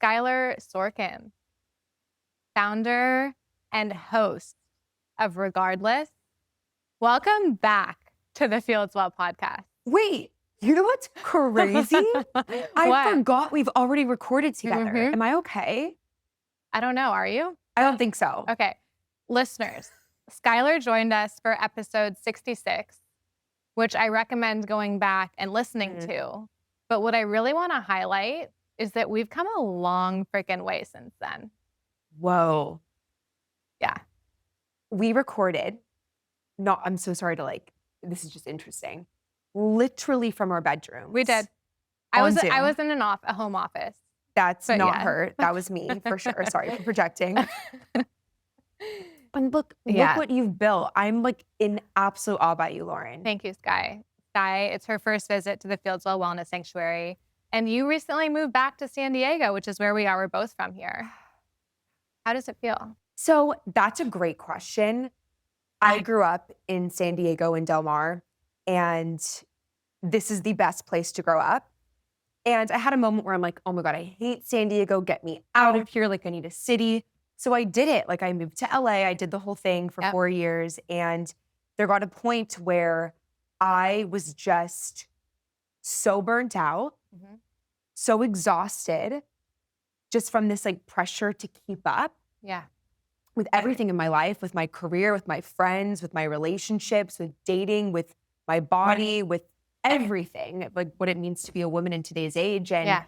Skylar Sorkin, founder and host of Regardless. Welcome back to the Fieldswell podcast. Wait, you know what's crazy? I forgot we've already recorded together. Mhm. Am I okay? I don't know. Are you? I don't think so. Okay. Listeners, Skylar joined us for episode 66, which I recommend going back and listening to. But what I really want to highlight is that we've come a long freaking way since then. Whoa. Yeah. We recorded, I'm so sorry to this is just interesting. Literally from our bedroom. We did. I was in a home office. That's but not yeah. her. That was me for sure. Sorry for projecting. And look Yeah. what you've built. I'm in absolute awe by you, Lauren. Thank you, Sky. Sky, it's her first visit to the Fieldswell Wellness Sanctuary. And you recently moved back to San Diego, which is where we are. We're both from here. How does it feel? So that's a great question. I grew up in San Diego in Del Mar, and this is the best place to grow up. And I had a moment where I'm like, oh my God, I hate San Diego. Get me out of here. I need a city. So I did it. I moved to LA. I did the whole thing for 4 years. And there got a point where I was just so burnt out, so exhausted, just from this pressure to keep up. Yeah. With everything in my life, with my career, with my friends, with my relationships, with dating, with my body, with everything, what it means to be a woman in today's age. And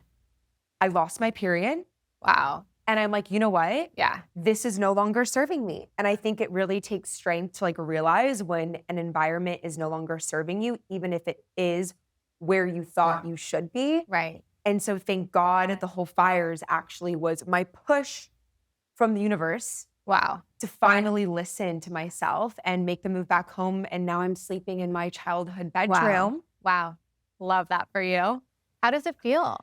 I lost my period. Wow. And I'm like, you know what? Yeah. This is no longer serving me. And I think it really takes strength to realize when an environment is no longer serving you, even if it is where you thought you should be. Right. And so thank God the whole fires actually was my push from the universe. Wow. To finally listen to myself and make the move back home. And now I'm sleeping in my childhood bedroom. Wow. Love that for you. How does it feel?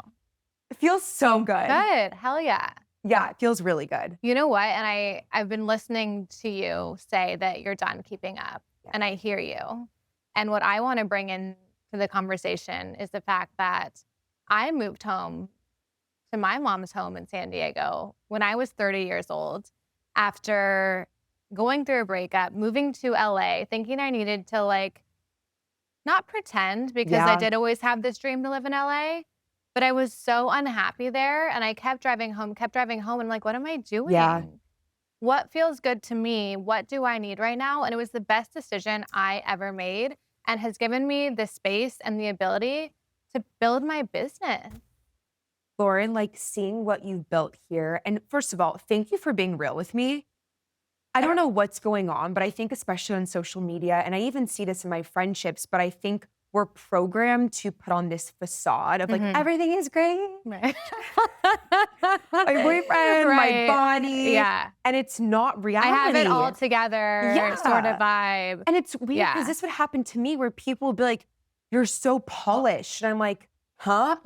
It feels so good. Good. Hell yeah. Yeah, it feels really good. You know what? And I've been listening to you say that you're done keeping up. Yeah. And I hear you. And what I want to bring into the conversation is the fact that I moved home to my mom's home in San Diego when I was 30 years old after going through a breakup, moving to LA, thinking I needed to not pretend because I did always have this dream to live in LA. But I was so unhappy there, and I kept driving home. And I'm like, what am I doing? Yeah. What feels good to me? What do I need right now? And it was the best decision I ever made and has given me the space and the ability to build my business. Lauren, seeing what you've built here, and first of all, thank you for being real with me. I don't know what's going on, but I think especially on social media, and I even see this in my friendships, but I think we're programmed to put on this facade of everything is great. Right. My boyfriend, my body. Yeah. And it's not reality. I have it all together sort of vibe. And it's weird because this would happen to me where people would be like, you're so polished. And I'm like, huh?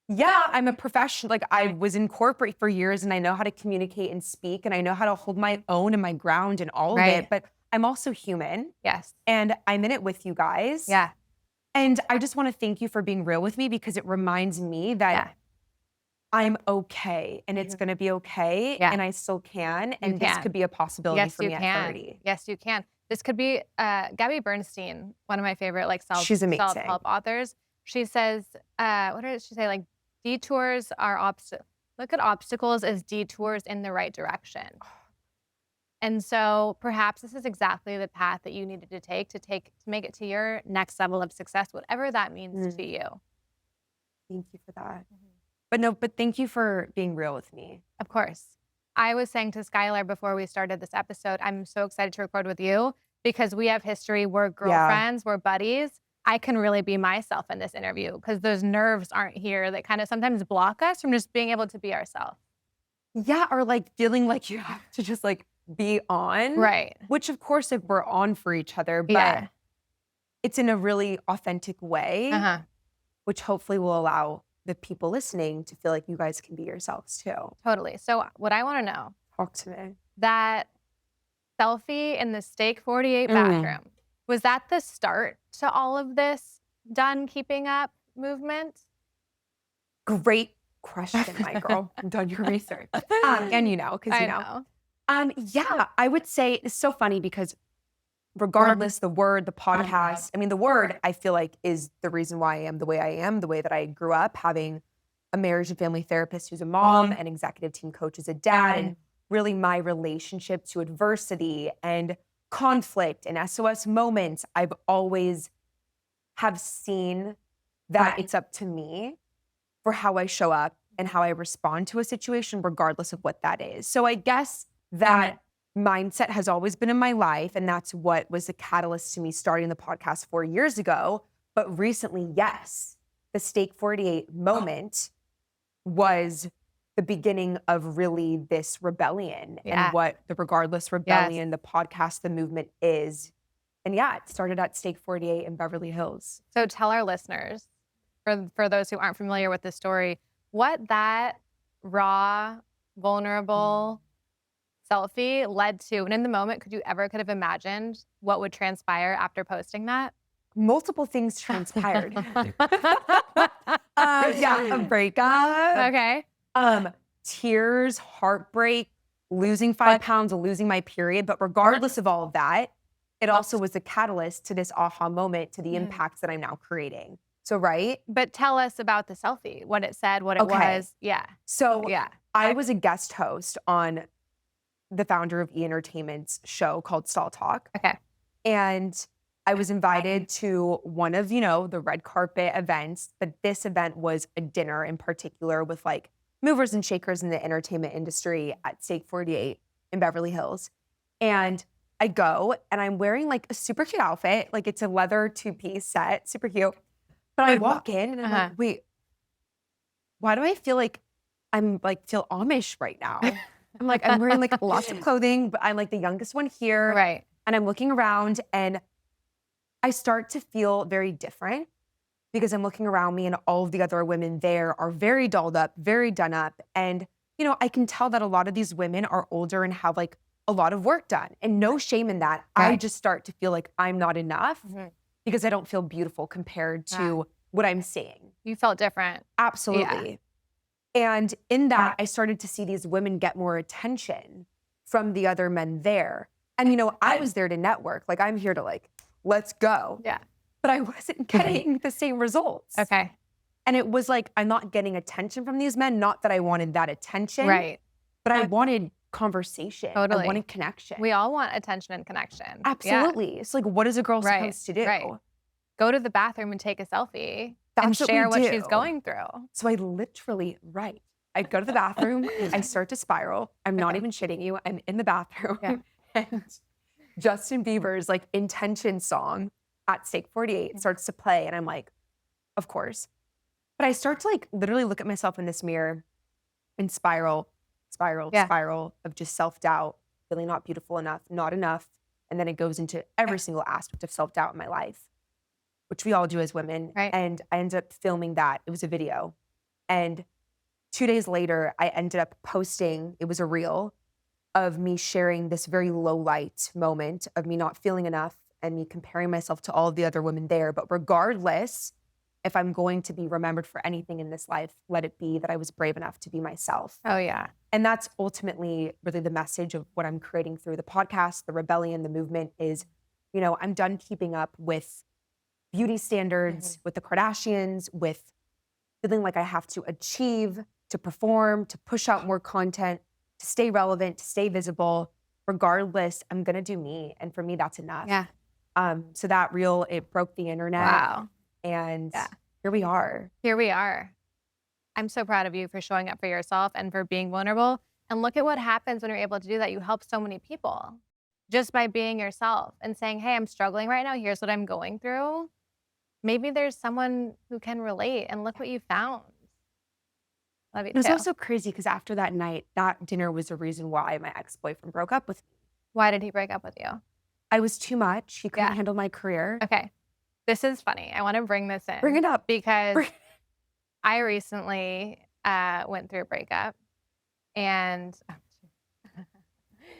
Yeah, I'm a professional. I was in corporate for years and I know how to communicate and speak and I know how to hold my own and my ground and all of it. But I'm also human. Yes. And I'm in it with you guys. Yeah. And I just want to thank you for being real with me because it reminds me that I'm okay and it's going to be okay and I still can. And this could be a possibility for me at 30. Yes, you can. This could be Gabby Bernstein, one of my favorite She's amazing. self-help authors. She says, what does she say? Detours are look at obstacles as detours in the right direction. And so perhaps this is exactly the path that you needed to take to make it to your next level of success, whatever that means to you. Thank you for that. But thank you for being real with me. Of course. I was saying to Skylar before we started this episode, I'm so excited to record with you because we have history. We're girlfriends, we're buddies. I can really be myself in this interview because those nerves aren't here that kind of sometimes block us from just being able to be ourselves. Yeah, or feeling like you have to just be on. Right. Which of course we're on for each other, but it's in a really authentic way, which hopefully will allow the people listening to feel like you guys can be yourselves too. Totally. So what I want to know. Talk to me. That selfie in the Steak 48 bathroom, was that the start to all of this done keeping up movement? Great question, my girl. You've done your research. And you know, because I you know. know. Yeah, I would say it's so funny because regardless, the word, the podcast, I mean, the word I feel like is the reason why I am the way I am, the way that I grew up, having a marriage and family therapist who's a mom, an executive team coach who's a dad, and really my relationship to adversity and conflict and SOS moments. I've always have seen that it's up to me for how I show up and how I respond to a situation, regardless of what that is. So I guess that mindset has always been in my life. And that's what was the catalyst to me starting the podcast 4 years ago. But recently, yes, the Stake 48 moment was the beginning of really this rebellion and what the Regardless Rebellion, the podcast, the movement is. And yeah, it started at Stake 48 in Beverly Hills. So tell our listeners, for those who aren't familiar with the story, what that raw, vulnerable selfie led to. And in the moment, could have imagined what would transpire after posting that? Multiple things transpired. A breakup. Okay. Tears, heartbreak, losing 5 pounds, losing my period. But regardless of all of that, it also was the catalyst to this aha moment, to the impacts that I'm now creating. So, right? But tell us about the selfie, what it said, what it was. Yeah. So I was a guest host on the founder of E! Entertainment's show called Stall Talk. Okay. And I was invited to one of, the red carpet events, but this event was a dinner in particular with like movers and shakers in the entertainment industry at Stake 48 in Beverly Hills. And I go and I'm wearing like a super cute outfit. Like it's a leather 2-piece set, super cute. But I walk in and I'm like, wait, why do I feel like feel Amish right now? I'm wearing like lots of clothing, but I'm like the youngest one here. Right. And I'm looking around and I start to feel very different because I'm looking around me and all of the other women there are very dolled up, very done up. And, I can tell that a lot of these women are older and have like a lot of work done, and no shame in that. Right. I just start to feel like I'm not enough because I don't feel beautiful compared to what I'm seeing. You felt different. Absolutely. Yeah. And in that, I started to see these women get more attention from the other men there. And, I was there to network. Like, I'm here to let's go. Yeah. But I wasn't getting the same results. Okay. And it was like, I'm not getting attention from these men. Not that I wanted that attention. Right. But I wanted conversation. Totally. I wanted connection. We all want attention and connection. Absolutely. Yeah. It's like, what is a girl supposed to do? Right. Go to the bathroom and take a selfie That's and what share we what do. she's going through. So I literally, I'd go to the bathroom, I start to spiral. I'm not even shitting you. I'm in the bathroom. Yeah. And Justin Bieber's intention song at Stake 48 starts to play. And I'm like, of course. But I start to literally look at myself in this mirror and spiral of just self-doubt, feeling not beautiful enough, not enough. And then it goes into every single aspect of self-doubt in my life, which we all do as women. Right. And I ended up filming that. It was a video. And 2 days later, I ended up posting, it was a reel of me sharing this very low light moment of me not feeling enough and me comparing myself to all of the other women there. But regardless, if I'm going to be remembered for anything in this life, let it be that I was brave enough to be myself. Oh, yeah. And that's ultimately really the message of what I'm creating through the podcast, the rebellion, the movement is, I'm done keeping up with beauty standards, with the Kardashians, with feeling like I have to achieve, to perform, to push out more content, to stay relevant, to stay visible. Regardless, I'm going to do me. And for me, that's enough. Yeah. So that reel, it broke the internet. Wow. And here we are. Here we are. I'm so proud of you for showing up for yourself and for being vulnerable. And look at what happens when you're able to do that. You help so many people just by being yourself and saying, hey, I'm struggling right now. Here's what I'm going through. Maybe there's someone who can relate, and look what you found. Love you It was too. also crazy because after that night, that dinner was the reason why my ex-boyfriend broke up with me. Why did he break up with you? I was too much. He couldn't handle my career. Okay. This is funny. I want to bring this in. Bring it up. Because I recently went through a breakup, and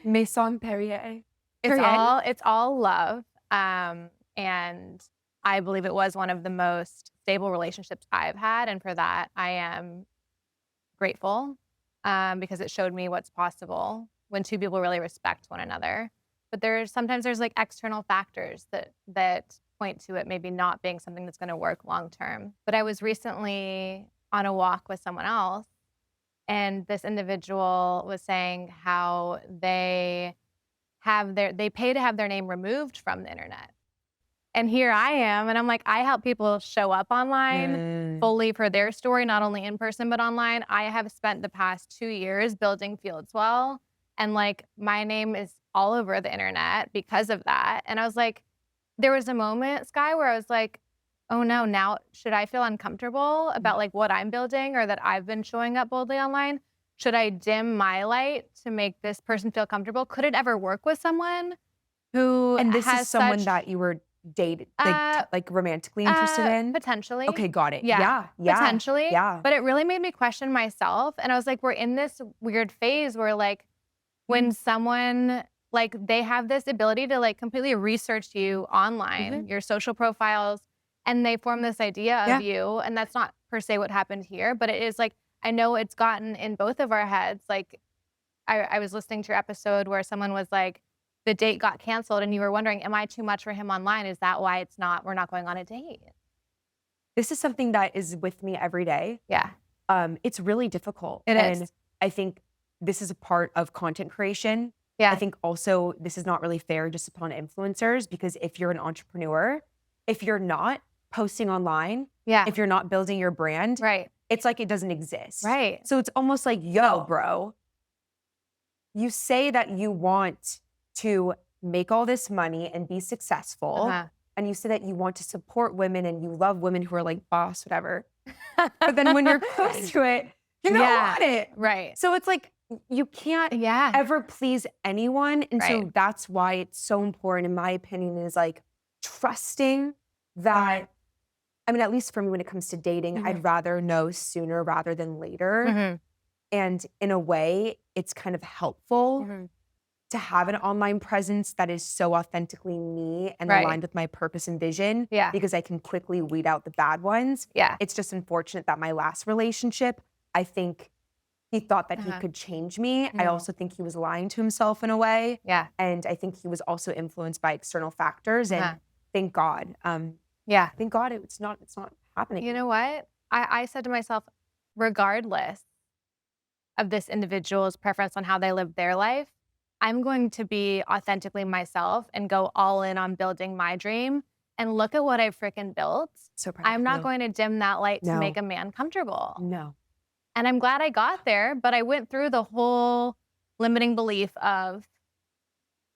Maison Perrier. it's all love. And I believe it was one of the most stable relationships I've had. And for that, I am grateful because it showed me what's possible when two people really respect one another. But sometimes there's like external factors that point to it maybe not being something that's going to work long term. But I was recently on a walk with someone else, and this individual was saying how they pay to have their name removed from the internet. And here I am, and I'm like, I help people show up online fully for their story, not only in person, but online. I have spent the past 2 years building Fieldswell, and like my name is all over the internet because of that. And I was like, there was a moment, Sky, where I was like, oh no, now should I feel uncomfortable about like what I'm building or that I've been showing up boldly online? Should I dim my light to make this person feel comfortable? Could it ever work with someone who And this has is someone such that you were dated, like romantically interested in? potentially. Okay, got it. Yeah, Yeah. potentially. Yeah. But it really made me question myself. And I was like, we're in this weird phase where like when someone like they have this ability to like completely research you online, your social profiles, and they form this idea of you. And that's not per se what happened here, but it is like, I know it's gotten in both of our heads. Like I was listening to your episode where someone was like, the date got canceled and you were wondering, am I too much for him online? Is that why we're not going on a date? This is something that is with me every day. Yeah. It's really difficult. It is. And I think this is a part of content creation. Yeah. I think also this is not really fair just upon influencers, because if you're an entrepreneur, if you're not posting online, if you're not building your brand, Right. it's like it doesn't exist. Right. So it's almost like, yo, bro, you say that you want to make all this money and be successful, and you say that you want to support women and you love women who are like boss, whatever. But then when you're close to it, you don't want it. Right. So it's like you can't ever please anyone. And so that's why it's so important, in my opinion, is like trusting that, I mean, at least for me, when it comes to dating, I'd rather know sooner rather than later. And in a way, it's kind of helpful to have an online presence that is so authentically me and aligned with my purpose and vision, because I can quickly weed out the bad ones. It's just unfortunate that my last relationship, I think he thought that he could change me. I also think he was lying to himself in a way. And I think he was also influenced by external factors. And thank God. Thank God it's not happening. You know what? I said to myself, regardless of this individual's preference on how they live their life, I'm going to be authentically myself and go all in on building my dream. And look at what I've freaking built. So proud I'm of not you. going to dim that light to make a man comfortable. No. And I'm glad I got there, but I went through the whole limiting belief of,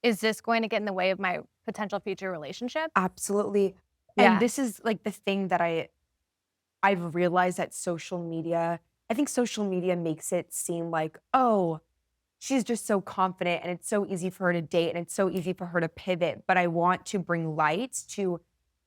is this going to get in the way of my potential future relationship? Absolutely. And this is like the thing that I've realized that I think social media makes it seem like, oh, she's just so confident and it's so easy for her to date and it's so easy for her to pivot. But I want to bring light to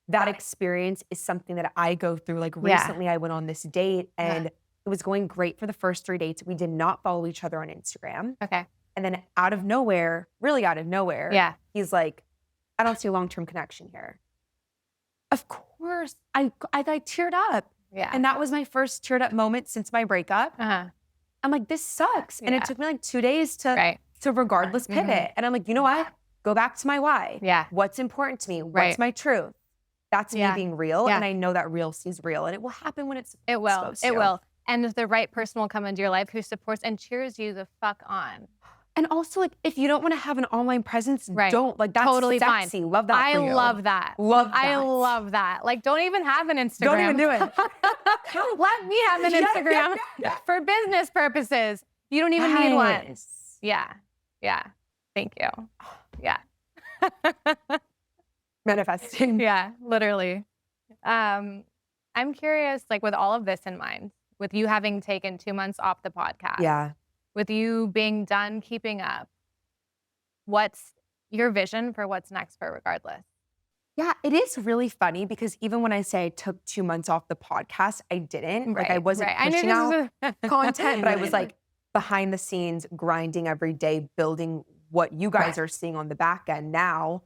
that experience is something that I go through. Like recently I went on this date and it was going great for the first 3 dates. We did not follow each other on Instagram. Okay. And then out of nowhere, really out of nowhere, he's like, I don't see a long-term connection here. Of course, I teared up. And that was my first teared up moment since my breakup. I'm like, this sucks. And it took me like 2 days to regardless pivot. And I'm like, you know what? Go back to my why. What's important to me? What's my truth? That's me being real. And I know that real sees real. And it will happen when it's supposed to. It will. And the right person will come into your life who supports and cheers you the fuck on. And also, like, if you don't want to have an online presence, don't. Like, that's totally sexy. fine. Love that for you. I love that. Love that. I love that. Like, don't even have an Instagram. Don't even do it. Let me have an Instagram for business purposes. You don't even need one. Yeah. Thank you. Yeah. Manifesting. Yeah, literally. I'm curious, like, with all of this in mind, with you having taken 2 months off the podcast, with you being done keeping up, what's your vision for what's next for Regardless? Yeah, it is really funny because even when I say I took 2 months off the podcast, I didn't. Like I wasn't pushing out content, but I was like behind the scenes, grinding every day, building what you guys are seeing on the back end now.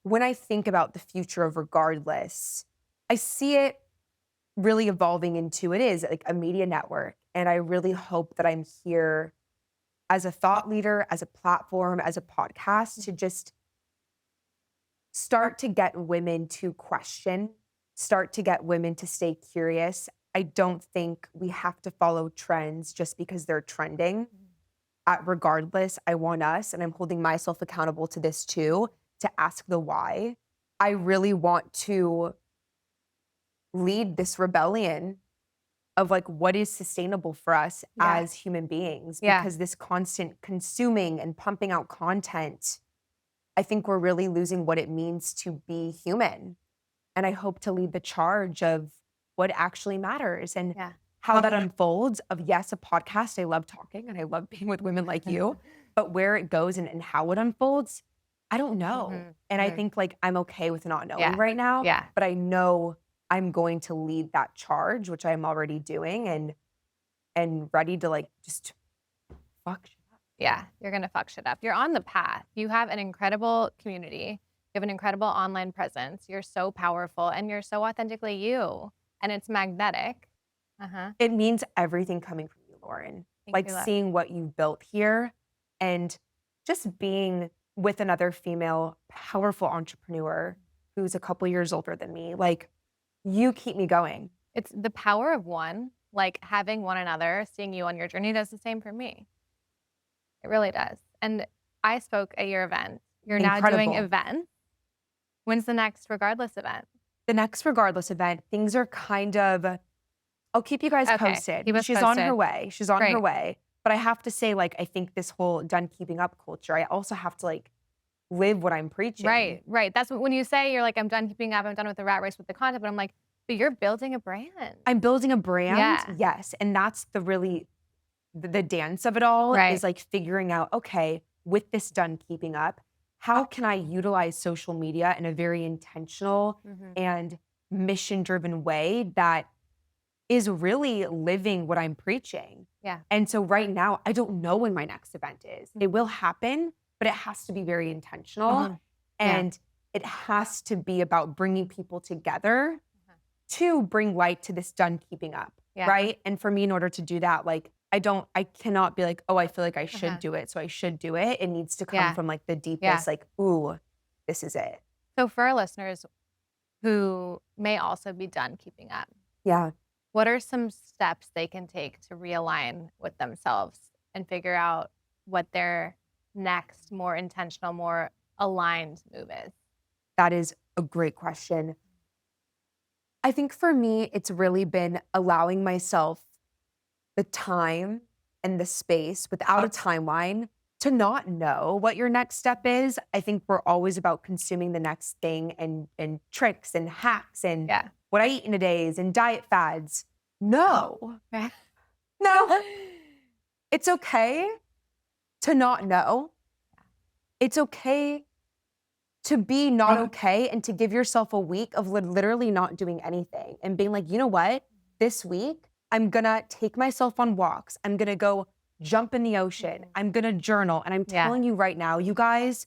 When I think about the future of Regardless, I see it really evolving into it is like a media network. And I really hope that I'm here as a thought leader, as a platform, as a podcast to just start to get women to question, start to get women to stay curious. I don't think we have to follow trends just because they're trending. Regardless, I want us, and I'm holding myself accountable to this too, to ask the why. I really want to lead this rebellion of like what is sustainable for us Yeah. as human beings, Yeah. because this constant consuming and pumping out content, I think we're really losing what it means to be human. And I hope to lead the charge of what actually matters and Yeah. how that unfolds of, yes, a podcast. I love talking and I love being with women like you, but where it goes and how it unfolds, I don't know. Mhm, And I mhm. think like I'm okay with not knowing Yeah. right now, Yeah. but I know I'm going to lead that charge, which I'm already doing, and ready to like just fuck shit up. Yeah, you're gonna fuck shit up. You're on the path. You have an incredible community. You have an incredible online presence. You're so powerful and you're so authentically you. And it's magnetic. Uh-huh. It means everything coming from you, Lauren. Thank Like you, love. seeing what you've built here and just being with another female powerful entrepreneur who's a couple years older than me. Like, you keep me going. It's the power of one, like having one another, seeing you on your journey does the same for me. It really does. And I spoke at your event. You're now doing Incredible. events. When's the next Regardless event? The next Regardless event, things are kind of, I'll keep you guys Okay, posted. keep us She's on her posted. way. She's on her Great. way. But I have to say, like, I think this whole done keeping up culture, I also have to like live what I'm preaching. Right, right. That's what when you say you're like, "I'm done keeping up, I'm done with the rat race with the content," but I'm like, "But you're building a brand." I'm building a brand. Yeah. Yes. And that's the dance of it all Right. is like figuring out, okay, with this done keeping up, how can I utilize social media in a very intentional Mhm. and mission driven way that is really living what I'm preaching? Yeah. And so right now, I don't know when my next event is. It will happen, but it has to be very intentional. Mhm. Yeah. And it has to be about bringing people together to bring light to this done keeping up. Yeah. Right. And for me, in order to do that, like, I cannot be like, oh, I feel like I should Uh-huh. do it, so I should do it. It needs to come Yeah. from like the deepest, Yeah. like, ooh, this is it. So for our listeners who may also be done keeping up, Yeah. what are some steps they can take to realign with themselves and figure out what their next, more intentional, more aligned move is? That is a great question. I think for me, it's really been allowing myself the time and the space without a timeline to not know what your next step is. I think we're always about consuming the next thing and tricks and hacks and Yeah. what I eat in a day and diet fads. No, Right. no, it's okay to not know. It's okay to be not okay and to give yourself a week of literally not doing anything and being like, you know what? This week, I'm gonna take myself on walks. I'm gonna go jump in the ocean. I'm gonna journal. And I'm Yeah. telling you right now, you guys,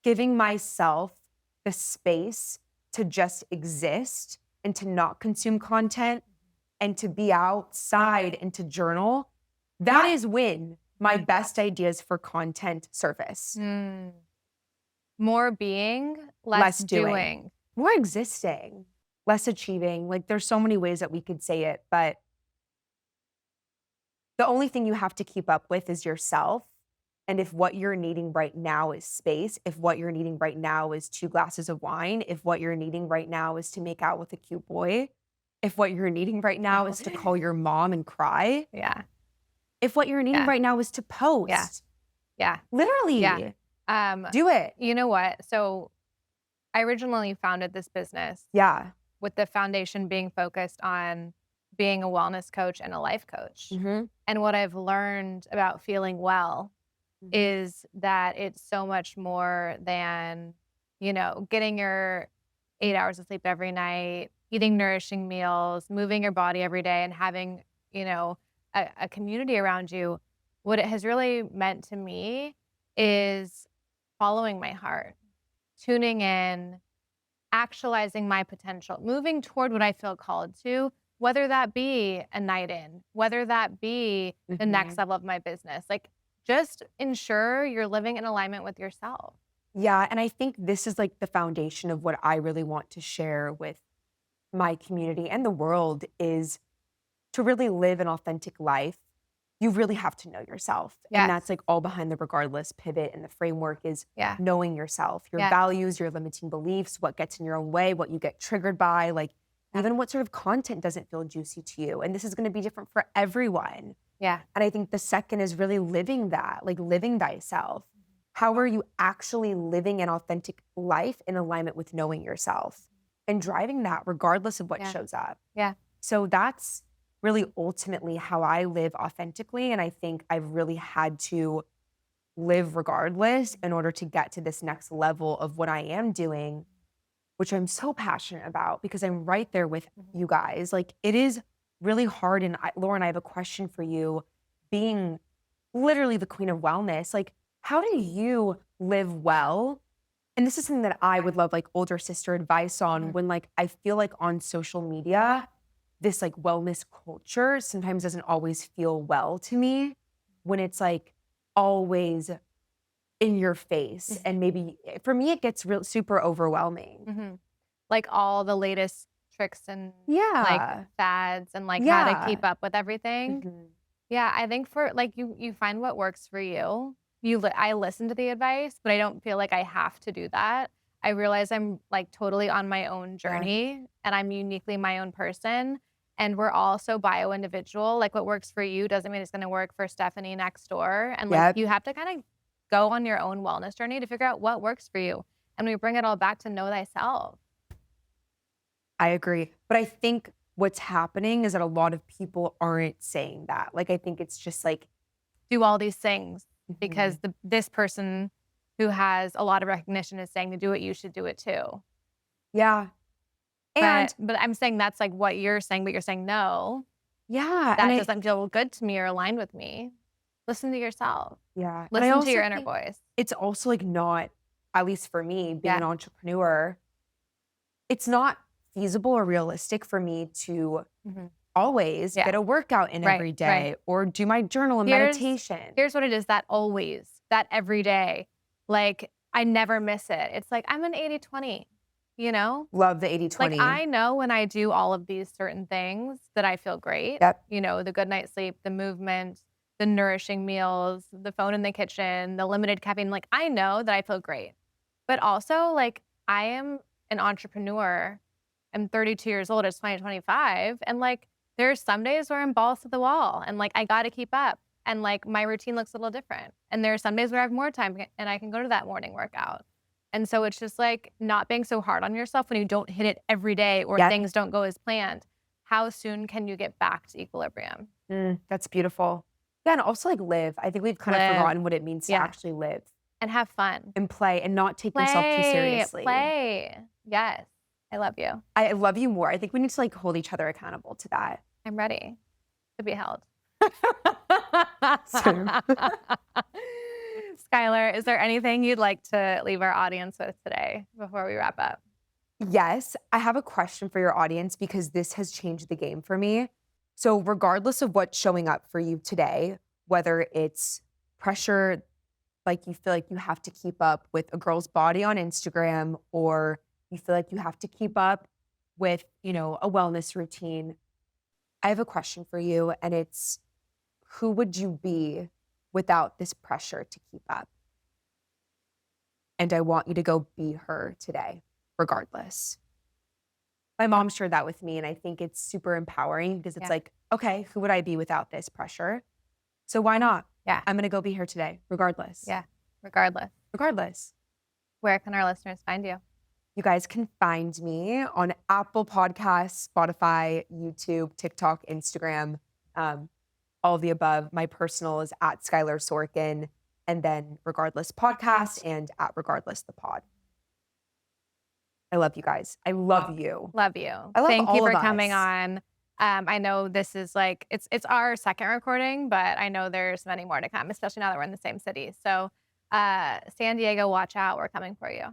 giving myself the space to just exist and to not consume content and to be outside and to journal, that is when my best ideas for content surface. Mm. More being, less Less doing. doing. More existing, less achieving. Like, there's so many ways that we could say it, but the only thing you have to keep up with is yourself. And if what you're needing right now is space, if what you're needing right now is 2 glasses of wine, if what you're needing right now is to make out with a cute boy, if what you're needing right now is to call your mom and cry, Yeah. if what you're needing Yeah. right now is to post, Yeah. literally, Yeah. do it. You know what? So I originally founded this business Yeah. with the foundation being focused on being a wellness coach and a life coach. Mhm. And what I've learned about feeling well is that it's so much more than, getting your 8 hours of sleep every night, eating nourishing meals, moving your body every day, and having, a community around you. What it has really meant to me is following my heart, tuning in, actualizing my potential, moving toward what I feel called to, whether that be a night in, whether that be the next Mhm. level of my business. Like, just ensure you're living in alignment with yourself. Yeah, and I think this is like the foundation of what I really want to share with my community and the world is to really live an authentic life. You really have to know yourself. And Yes. that's like all behind the regardless pivot. And the framework is Yeah. knowing yourself, your Yeah. values, your limiting beliefs, what gets in your own way, what you get triggered by, like Yeah. even what sort of content doesn't feel juicy to you. And this is going to be different for everyone. Yeah. And I think the second is really living that, like living thyself. How are you actually living an authentic life in alignment with knowing yourself and driving that regardless of what Yeah. shows up? Yeah. So that's really ultimately how I live authentically. And I think I've really had to live regardless in order to get to this next level of what I am doing, which I'm so passionate about because I'm right there with Mhm. you guys. Like it is really hard. And Lauren, I have a question for you. Being literally the queen of wellness, like how do you live well? And this is something that I would love like older sister advice on Mhm. when like I feel like on social media, this like wellness culture sometimes doesn't always feel well to me when it's like always in your face. Mhm. And maybe for me, it gets real super overwhelming. Mhm. Like all the latest tricks and like Yeah. fads and like how to keep Yeah. up with everything. Mhm. Yeah, I think for like you find what works for you. I listen to the advice, but I don't feel like I have to do that. I realize I'm like totally on my own Yeah. journey and I'm uniquely my own person. And we're all so bio individual. Like what works for you doesn't mean it's going to work for Stephanie next door. And like Yep. you have to kind of go on your own wellness journey to figure out what works for you. And we bring it all back to know thyself. I agree. But I think what's happening is that a lot of people aren't saying that. Like, I think it's just like, Do all these things because mhm. this person who has a lot of recognition is saying to do it, you should do it too. Yeah. And But I'm saying that's like what you're saying, but you're saying, "No, yeah. And that I, doesn't feel good to me or aligned with me." Listen to yourself. yeah. And I Listen to also your inner think voice. it's also like not, at least for me, being an Yeah. entrepreneur, it's not feasible or realistic for me to Mhm. always Yeah. get a workout in Right, every right. day or do my journal and Here's meditation. here's what it is, that always, that every day. Like, I never miss it. It's like, I'm an 80/20, you know? Love the 80 Like, 20. I know when I do all of these certain things that I feel great, Yep. you know, the good night's sleep, the movement, the nourishing meals, the phone in the kitchen, the limited caffeine, like, I know that I feel great. But also, like, I am an entrepreneur. I'm 32 years old, it's 2025, and, like, there's some days where I'm balls to the wall and, like, I gotta keep up, and, like, my routine looks a little different. And there are some days where I have more time and I can go to that morning workout. And so it's just, like, not being so hard on yourself when you don't hit it every day or Yep. things don't go as planned. How soon can you get back to equilibrium? That's beautiful. Yeah. And also like live. I think we've kind of Live. forgotten what it means to Yeah, actually live and have fun. and play and not take yourself too Play, seriously. play. Yes, I love you. I love you more. I think we need to like hold each other accountable to that. I'm ready to be held. Same. Skylar, is there anything you'd like to leave our audience with today before we wrap up? Yes, I have a question for your audience because this has changed the game for me. So, regardless of what's showing up for you today, whether it's pressure, like you feel like you have to keep up with a girl's body on Instagram, or you feel like you have to keep up with, a wellness routine, I have a question for you. And it's who would you be without this pressure to keep up? And I want you to go be her today, regardless. My mom shared that with me, and I think it's super empowering because it's Yeah. like, okay, who would I be without this pressure? So why not? Yeah. I'm gonna go be here today, regardless. Yeah. Regardless, Regardless. where can our listeners find you? You guys can find me on Apple Podcasts, Spotify, YouTube, TikTok, Instagram, all of the above. My personal is at Skylar Sorkin, and then Regardless Podcast and at Regardless the Pod. I love you guys. I love you. Love you. I love Thank you all for of coming us. on. I know this is like it's our second recording, but I know there's many more to come, especially now that we're in the same city. So, San Diego, watch out. We're coming for you.